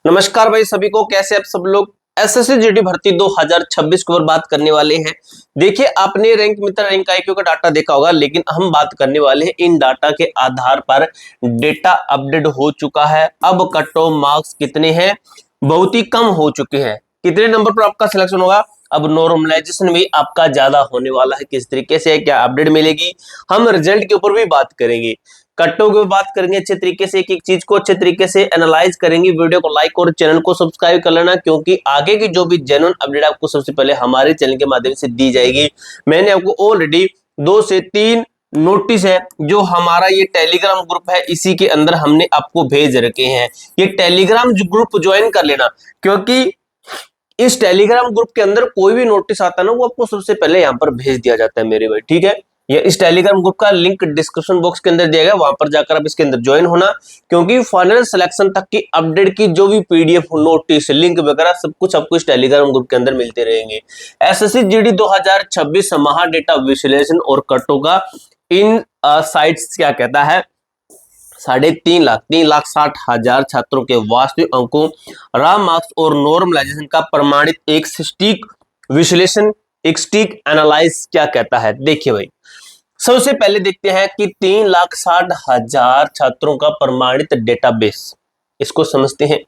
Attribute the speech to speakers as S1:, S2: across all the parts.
S1: नमस्कार भाई सभी को, कैसे आप सब लोग। एसएससी जीडी भर्ती 2026 के ऊपर बात करने वाले हैं। देखिए, आपने रैंक मित्र रैंक आईक्यू का डाटा देखा होगा, लेकिन हम बात करने वाले हैं इन डाटा के आधार पर। डेटा अपडेट हो चुका है। अब कट ऑफ मार्क्स कितने हैं? बहुत ही कम हो चुके हैं। कितने नंबर पर आपका सिलेक्शन होगा? अब नॉर्मलाइजेशन भी आपका ज्यादा होने वाला है। किस तरीके से, क्या अपडेट मिलेगी, हम रिजल्ट के ऊपर भी बात करेंगे। कट्टों की बात करेंगे अच्छे तरीके से, एक एक चीज को अच्छे तरीके से एनालाइज करेंगे। वीडियो को लाइक और चैनल को सब्सक्राइब कर लेना, क्योंकि आगे की जो भी जेन्युइन अपडेट आपको सबसे पहले हमारे चैनल के माध्यम से दी जाएगी। मैंने आपको ऑलरेडी 2 से 3 नोटिस है जो हमारा ये टेलीग्राम ग्रुप है, इसी के अंदर हमने आपको भेज रखे हैं। ये टेलीग्राम ग्रुप ज्वाइन कर लेना, क्योंकि इस टेलीग्राम ग्रुप के अंदर कोई भी नोटिस आता है ना, वो आपको सबसे पहले यहाँ पर भेज दिया जाता है मेरे भाई। ठीक है, ये इस टेलीग्राम ग्रुप का लिंक डिस्क्रिप्शन बॉक्स के अंदर दिया गया, वहां पर जाकर आप इसके अंदर ज्वाइन होना, क्योंकि फाइनल सिलेक्शन तक की अपडेट की जो भी पीडीएफ, नोटिस, लिंक वगैरह सब कुछ आपको इस टेलीग्राम ग्रुप के अंदर मिलते रहेंगे। एसएससी जीडी 2026 महा डेटा विश्लेषण और कटों का इन साइट्स क्या कहता है, 3,60,000 छात्रों के वास्तविक अंकों, रॉ मार्क्स और नॉर्मलाइजेशन का प्रमाणित एक सटीक विश्लेषण, एक सटीक एनालाइज क्या कहता है। देखिए भाई, सबसे पहले देखते हैं कि 3,60,000 छात्रों का प्रमाणित डेटाबेस, इसको समझते हैं।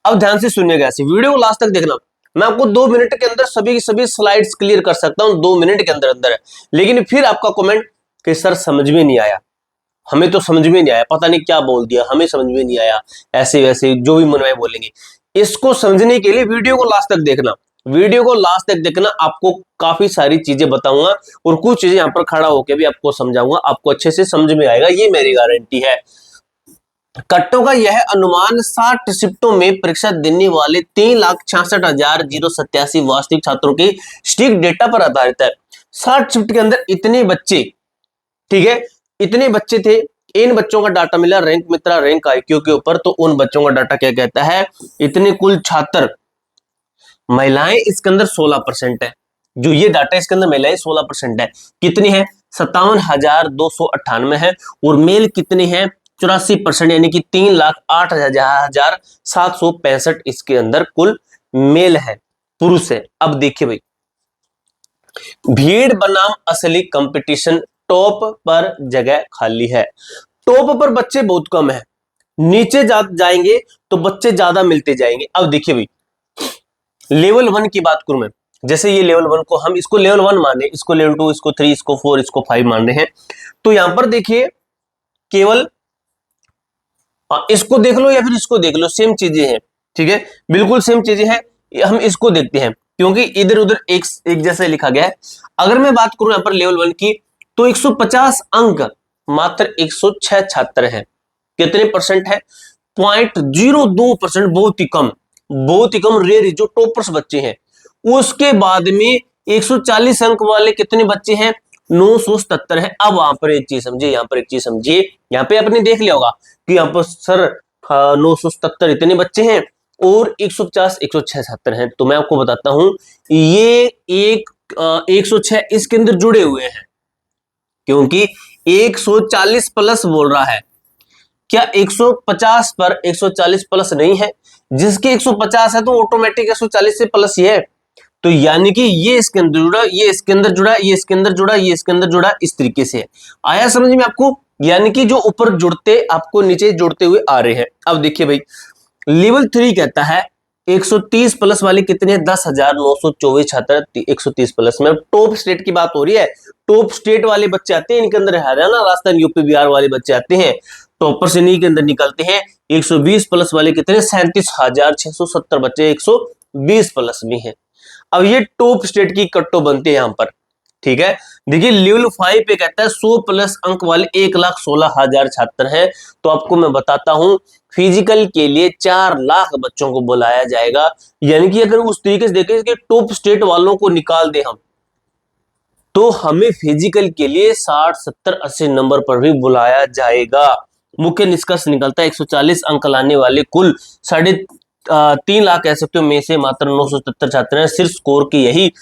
S1: अब ध्यान से सुनिएगा, ऐसे वीडियो को लास्ट तक देखना। मैं आपको 2 मिनट के अंदर सभी की सभी स्लाइड्स क्लियर कर सकता हूं, 2 मिनट के अंदर अंदर। लेकिन फिर आपका कमेंट कि सर समझ में नहीं आया, हमें तो समझ में नहीं आया, पता नहीं क्या बोल दिया, हमें समझ में नहीं आया, ऐसे वैसे जो भी मन में बोलेंगे। इसको समझने के लिए वीडियो को लास्ट तक देखना। वीडियो को लास्ट तक देखना, आपको काफी सारी चीजें बताऊंगा और कुछ चीजें यहां पर खड़ा होकर भी आपको समझाऊंगा, आपको अच्छे से समझ में आएगा, ये मेरी गारंटी है। कट्टों का यह अनुमान 60 शिफ्टों में परीक्षा देने वाले 3,66,087 वास्तविक छात्रों के स्टिक डेटा पर आधारित है। 60 शिफ्ट के अंदर इतने बच्चे, ठीक है, इतने बच्चे थे। इन बच्चों का डाटा मिला रैंक मित्रा रैंक आईक्यू के ऊपर। तो उन बच्चों का डाटा क्या कहता है, इतने कुल छात्र, महिलाएं इसके अंदर 16% है। जो ये डाटा इसके अंदर महिलाएं 16% है। कितनी है? 57,298 है। और मेल कितने हैं? 84%, यानी कि 3,08,765 इसके अंदर कुल मेल है, पुरुष है। अब देखिए भाई, भीड़ बनाम असली कंपटीशन, टॉप पर जगह खाली है। टॉप पर बच्चे बहुत कम है, नीचे जाएंगे तो बच्चे ज्यादा मिलते जाएंगे। अब देखिए भाई, लेवल 1 की बात करूं मैं, जैसे ये लेवल 1 को हम इसको लेवल 1 माने, इसको लेवल 2, इसको 3, इसको 4, इसको 5 मान रहे हैं। तो यहां पर देखिए, केवल इसको देख लो या फिर इसको देख लो, सेम चीजें हैं। ठीक है, बिल्कुल सेम चीजें हैं। हम इसको देखते हैं, क्योंकि इधर उधर एक जैसे लिखा गया है। अगर मैं बात करूं यहां पर लेवल 1 की, तो 150 अंक मात्र 106 छात्र हैं। कितने परसेंट है? 0.02%, बहुत ही कम, बहुत ही कम, रेयर जो टॉपर्स बच्चे हैं। उसके बाद में 140 अंक वाले कितने बच्चे हैं? 977 है। अब वहां पर एक चीज समझिए, यहाँ पर एक चीज समझिए, यहाँ पे आपने देख लिया होगा कि यहाँ पर सर 977 इतने बच्चे हैं और 150 106 छात्र हैं। तो मैं आपको बताता हूं, ये एक 106 इसके अंदर जुड़े हुए हैं, क्योंकि 140 प्लस बोल रहा है। क्या 150 पर 140 प्लस नहीं है? जिसके 150 है तो ऑटोमेटिक 140 से प्लस ही है। तो यानी कि ये इसके अंदर जुड़ा, ये इसके अंदर जुड़ा, ये इसके अंदर जुड़ा, ये इसके अंदर जुड़ा, इस तरीके से आया समझ में आपको? यानी कि जो ऊपर जुड़ते आपको नीचे जुड़ते हुए आ रहे हैं। अब देखिए भाई, लेवल 3 कहता है 130 प्लस वाले कितने? 10,924 छात्र 130 प्लस में। टॉप स्टेट की बात हो रही है, टॉप स्टेट वाले बच्चे आते हैं, इनके अंदर हरियाणा, राजस्थान, यूपी, बिहार वाले बच्चे आते हैं, टॉपर से नहीं के अंदर निकलते हैं। 120 प्लस वाले कितने? 37,670 बच्चे 120 प्लस में है। अब ये टॉप स्टेट की कट्टो बनते हैं यहां पर। ठीक है, देखिए लेवल 5 पे कहता है 100 प्लस अंक वाले 1,16,000 छात्र हैं। तो आपको मैं बताता हूं, फिजिकल के लिए 4 लाख बच्चों को बुलाया जाएगा। यानी कि अगर उस तरीके से देखें कि टॉप स्टेट वालों को निकाल दे हम, तो हमें फिजिकल के लिए 60, 70, 80 नंबर पर भी बुलाया जाएगा। मुख्य निष्कर्ष निकलता है 140 अंक लाने वाले कुल 3.5 लाख कह सकते हो में से मात्र 977 छात्र हैं। सिर्फ स्कोर की यही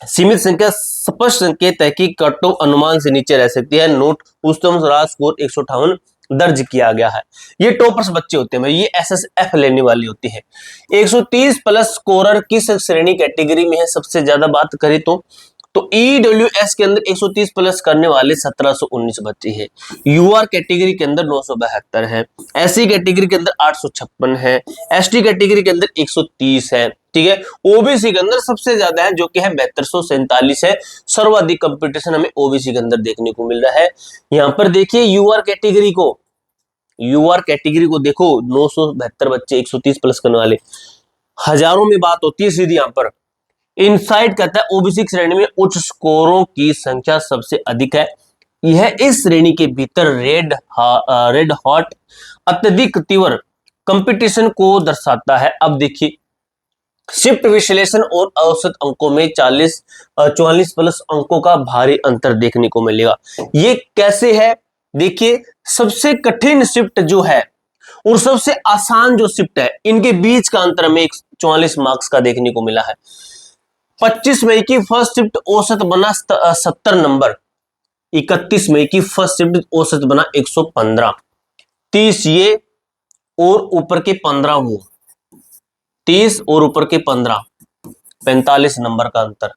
S1: सीमित संख्या स्पष्ट संकेत है कि कट्टो अनुमान से नीचे रह सकती है। नोट, उच्चतम स्कोर 158 दर्ज किया गया है। ये टॉपर्स बच्चे होते हैं भाई, ये SSF लेने वाली होती है। 130 प्लस स्कोरर किस श्रेणी कैटेगरी में है? सबसे ज्यादा बात करें तो EWS के अंदर 130 प्लस करने वाले 1719 बच्चे हैं। UR कैटेगरी के अंदर 972 है, SC कैटेगरी के अंदर 856 है, ST कैटेगरी के अंदर 130 है, ठीक है। OBC के अंदर सबसे ज्यादा है जो कि है 7247 है। सर्वाधिक कंपटीशन हमें OBC के अंदर देखने को मिल रहा है। यहाँ पर देखिए UR कैटेगरी को देखो 972 बच्चे 130 प्लस करने वाले, हजारों में बात होती है सीधी। यहाँ पर इनसाइट कहता है ओबीसी श्रेणी में उच्च स्कोरों की संख्या सबसे अधिक है। यह इस श्रेणी के भीतर रेड हॉट अत्यधिक तीव्र कंपटीशन को दर्शाता है। अब देखिए शिफ्ट विश्लेषण और औसत अंकों में 44 प्लस अंकों का भारी अंतर देखने को मिलेगा। ये कैसे है? देखिए सबसे कठिन शिफ्ट जो है और सबसे आसान जो शिफ्ट है, इनके बीच का अंतर में 44 मार्क्स का देखने को मिला है। 25 मई की फर्स्ट शिफ्ट औसत बना 70 नंबर, 31 मई की फर्स्ट शिफ्ट औसत बना 115, 30 ये और ऊपर के 15 वो, 30 और ऊपर के 15, 45 नंबर का अंतर।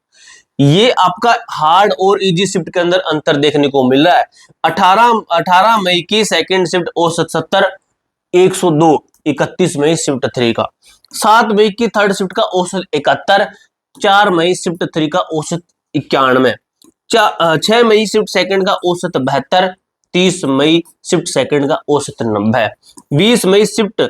S1: ये आपका हार्ड और इजी शिफ्ट के अंदर अंतर देखने को मिल रहा है। 18 मई की सेकंड शिफ्ट औसत 70, 102, 31 मई शिफ्ट 3 का। 7 मई की थर्ड शिफ्ट का औसत 71, 4 मई शिफ्ट 3 का औसत 91, 6 मई शिफ्ट सेकंड का औसत 72, 30 मई शिफ्ट सेकंड का औसत 90, 20 मई शिफ्ट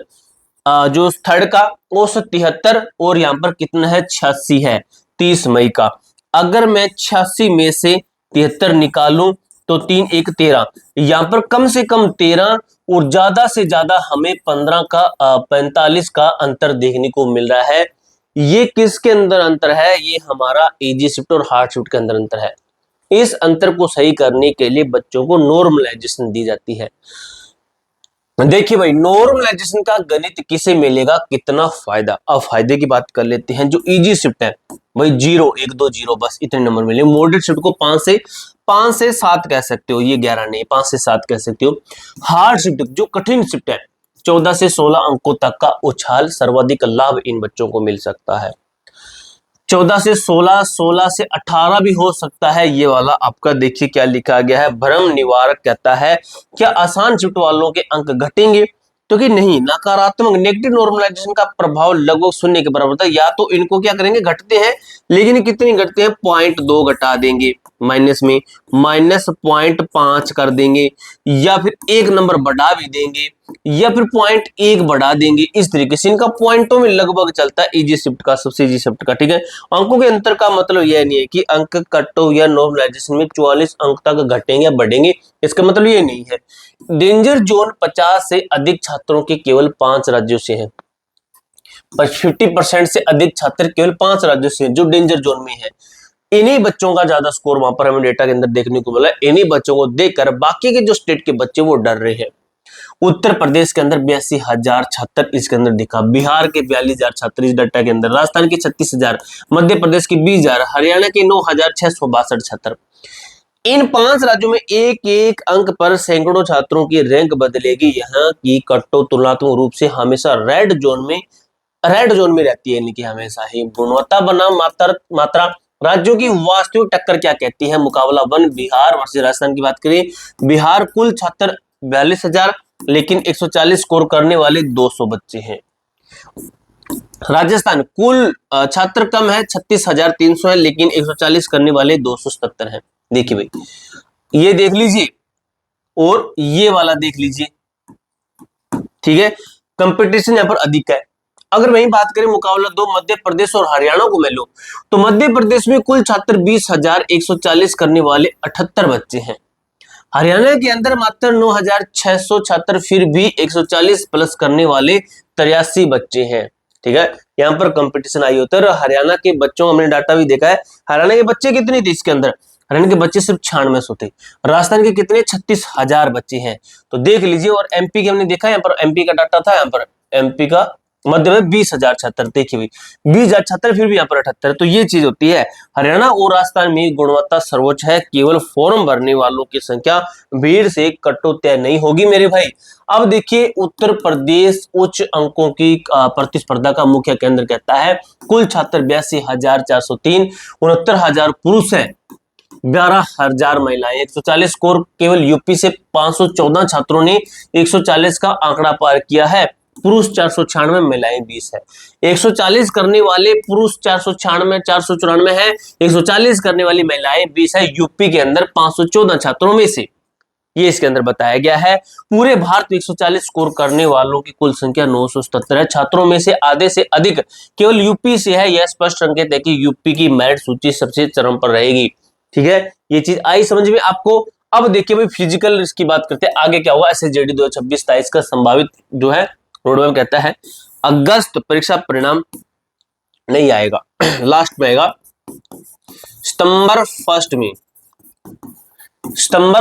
S1: जो थर्ड का औसत 73 और यहाँ पर कितना है 86 है 30 मई का। अगर मैं 86 में से 73 निकालूं तो 3 1 13, यहाँ पर कम से कम 13 और ज्यादा से ज्यादा हमें 15 का 45 का अंतर देखने को मिल रहा है। ये किसके अंदर अंतर है? ये हमारा इजी शिफ्ट और हार्ड शिफ्ट के अंदर अंतर है। इस अंतर को सही करने के लिए बच्चों को नॉर्मलाइजेशन दी जाती है। देखिए भाई नॉर्मलाइजेशन का गणित किसे मिलेगा, कितना फायदा। अब फायदे की बात कर लेते हैं। जो इजी शिफ्ट है भाई 0 1 2 0 बस इतने नंबर मिले। मॉडरेट शिफ्ट को 5 से 7 कह सकते हो, ये 11 नहीं 5 से 7 कह सकते हो। हार्ड शिफ्ट जो कठिन शिफ्ट है 14 से 16 अंकों तक का उछाल, सर्वाधिक लाभ इन बच्चों को मिल सकता है। 14 से 16, 16 से 18 भी हो सकता है ये वाला आपका। देखिए क्या लिखा गया है, भ्रम निवारक कहता है क्या आसान शिफ्ट वालों के अंक घटेंगे? तो कि नहीं, नकारात्मक नेगेटिव नॉर्मलाइजेशन का प्रभाव लगभग शून्य के बराबर था। या तो इनको क्या करेंगे, घटते हैं, लेकिन कितनी घटते हैं 0.2 घटा देंगे माइनस में, -0.5 कर देंगे, या फिर 1 नंबर बढ़ा भी देंगे, या फिर 0.1 बढ़ा देंगे। इस तरीके से इनका पॉइंटों में लगभग चलता है इजी शिफ्ट का, सबसे इजी शिफ्ट का, ठीक है। अंकों के अंतर का मतलब यह नहीं है कि अंक कट ऑफ या नॉर्मलाइजेशन में 44 अंक तक घटेंगे या बढ़ेंगे, इसका मतलब ये नहीं है। डेंजर जोन 50 से अधिक छात्रों के केवल 5 राज्यों से हैं। 50% से अधिक छात्र केवल 5 राज्यों से हैं जो डेंजर जोन में है। इन्हीं बच्चों का ज्यादा स्कोर वहां पर हमें डेटा के अंदर देखने को मिला। इन्हीं बच्चों को देखकर बाकी के जो स्टेट के बच्चे वो डर रहे हैं। उत्तर प्रदेश के अंदर 82,000 छात्र इसके अंदर दिखा, बिहार के 42,000 छात्र इस डाटा के अंदर, राजस्थान के 36,000, मध्य प्रदेश के 20,000, हरियाणा के 9,662 छात्र। इन 5 राज्यों में एक एक अंक पर सैकड़ों छात्रों की रैंक बदलेगी। यहाँ की कट्टो तुलनात्मक रूप से हमेशा रेड जोन में रहती है, यानी कि हमेशा ही। गुणवत्ता बनाम मात्रा राज्यों की वास्तविक टक्कर क्या कहती है? मुकाबला 1 बिहार वर्सेस राजस्थान की बात करें, बिहार कुल छात्र 42,000 लेकिन 140 स्कोर करने वाले 200 बच्चे हैं। राजस्थान कुल छात्र कम है 36,300 है लेकिन 140 करने वाले 277 हैं। देखिए भाई ये देख लीजिए और ये वाला देख लीजिए, ठीक है। कंपटीशन यहां पर अधिक है। अगर वही बात करें मुकाबला 2 मध्य प्रदेश और हरियाणा को मैं लूं तो मध्य प्रदेश में कुल छात्र 20,140 करने वाले 78 बच्चे हैं। हरियाणा के अंदर मात्र 9,600 छात्र फिर भी 140 प्लस करने वाले 83 बच्चे हैं, ठीक है। यहाँ पर कंपटीशन आई होता है। और हरियाणा के बच्चों हमने डाटा भी देखा है, हरियाणा के बच्चे कितने थे इसके अंदर, हरियाणा के बच्चे सिर्फ 9600 थे। राजस्थान के कितने 36,000 बच्चे हैं, तो देख लीजिए। और एमपी के हमने देखा, यहाँ पर एमपी का डाटा था, यहाँ पर एमपी का मध्य में 20,076, देखिए भाई 20,076, फिर भी यहाँ पर 78, तो ये चीज होती है। हरियाणा और राजस्थान में गुणवत्ता सर्वोच्च है, केवल फॉर्म भरने वालों की संख्या भीड़ से कटौती नहीं होगी मेरे भाई। अब देखिए उत्तर प्रदेश उच्च अंकों की प्रतिस्पर्धा का मुख्य केंद्र कहता है। कुल छात्र 82,403, 69,000 पुरुष है, 12,000 महिलाएं, 140 स्कोर केवल यूपी से 514 छात्रों ने 140 का आंकड़ा पार किया है। पुरुष 496, महिलाएं 20 है। 140 करने वाले पुरुष 494 है, 140 करने वाली महिलाएं 20 है, यूपी के अंदर 514 छात्रों में से। ये इसके अंदर बताया गया है। पूरे भारत में 140 स्कोर करने वालों की कुल संख्या 977 है, छात्रों में से आधे से अधिक केवल यूपी से है। यह स्पष्ट संकेत है कि यूपी की मेरिट सूची सबसे चरम पर रहेगी। ठीक है, ये चीज आई समझ में आपको। अब देखिए भाई फिजिकल की बात करते हैं, आगे क्या हुआ। SSJD 2026-27 का संभावित जो है रोडमैप कहता है अगस्त परीक्षा परिणाम नहीं आएगा, लास्ट में आएगा सितंबर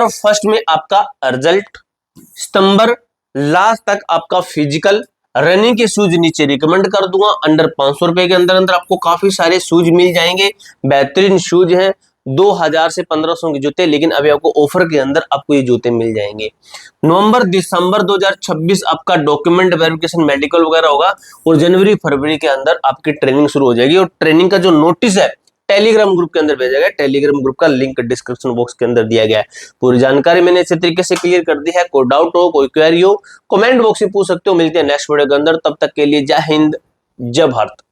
S1: फर्स्ट में आपका रिजल्ट, सितंबर लास्ट तक आपका फिजिकल। रनिंग के शूज नीचे रिकमेंड कर दूंगा, अंडर 500 रुपए के अंदर अंदर आपको काफी सारे शूज मिल जाएंगे, बेहतरीन शूज हैं। 2,000 से 1,500 के जूते, लेकिन अभी आपको ऑफर के अंदर आपको ये जूते मिल जाएंगे। नवंबर दिसंबर 2026 आपका डॉक्यूमेंट वेरिफिकेशन मेडिकल वगैरह होगा, और जनवरी फरवरी के अंदर आपकी ट्रेनिंग शुरू हो जाएगी। और ट्रेनिंग का जो नोटिस है टेलीग्राम ग्रुप के अंदर भेजा गया, टेलीग्राम ग्रुप का लिंक डिस्क्रिप्शन बॉक्स के अंदर दिया गया है। पूरी जानकारी मैंने अच्छे तरीके से क्लियर कर दी है। कोई डाउट हो, कोई क्वेरी हो, कमेंट बॉक्स में पूछ सकते हो। मिलते हैं नेक्स्ट वीडियो के अंदर, तब तक के लिए जय हिंद, जय भारत।